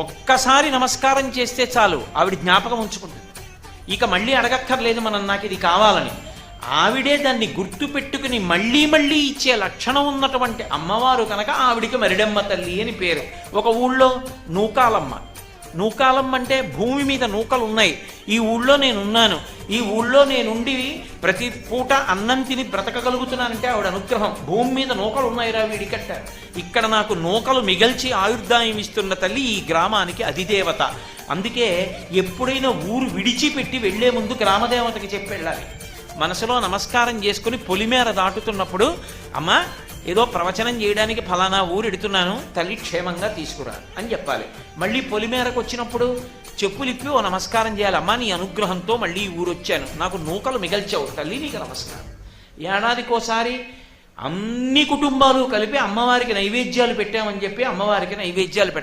ఒక్కసారి నమస్కారం చేస్తే చాలు ఆవిడ జ్ఞాపకం ఉంచుకుంటుంది. ఇక మళ్ళీ అడగక్కర్లేదు మనం నాకు ఇది కావాలని. ఆవిడే దాన్ని గుర్తు పెట్టుకుని మళ్ళీ మళ్ళీ ఇచ్చే లక్షణం ఉన్నటువంటి అమ్మవారు కనుక ఆవిడికి మరిడమ్మ తల్లి అని పేరు. ఒక ఊళ్ళో నూకాలమ్మ. నూకాలమ్మ అంటే భూమి మీద నూకలు ఉన్నాయి, ఈ ఊళ్ళో నేనున్నాను, ఈ ఊళ్ళో నేనుండి ప్రతి పూట అన్నం తిని బ్రతకగలుగుతున్నానంటే ఆవిడ అనుగ్రహం. భూమి మీద నూకలు ఉన్నాయిరా వీడికట్ట, ఇక్కడ నాకు నూకలు మిగల్చి ఆయుర్దాయం ఇస్తున్న తల్లి ఈ గ్రామానికి అధిదేవత. అందుకే ఎప్పుడైనా ఊరు విడిచిపెట్టి వెళ్లే ముందు గ్రామదేవతకి చెప్పి వెళ్ళాలి. మనసులో నమస్కారం చేసుకుని పొలిమేర దాటుతున్నప్పుడు, అమ్మా ఏదో ప్రవచనం చేయడానికి ఫలానా ఊరు ఎడుతున్నాను, తల్లి క్షేమంగా తీసుకురా అని చెప్పాలి. మళ్ళీ పొలిమేరకు వచ్చినప్పుడు చెప్పులిప్పి ఓ నమస్కారం చేయాలి. అమ్మా నీ అనుగ్రహంతో మళ్ళీ ఊరు వచ్చాను, నాకు నూకలు మిగల్చావు తల్లి, నీకు నమస్కారం. ఏడాదికోసారి అన్ని కుటుంబాలు కలిపి అమ్మవారికి నైవేద్యాలు పెట్టామని చెప్పి అమ్మవారికి నైవేద్యాలు పెడతారు.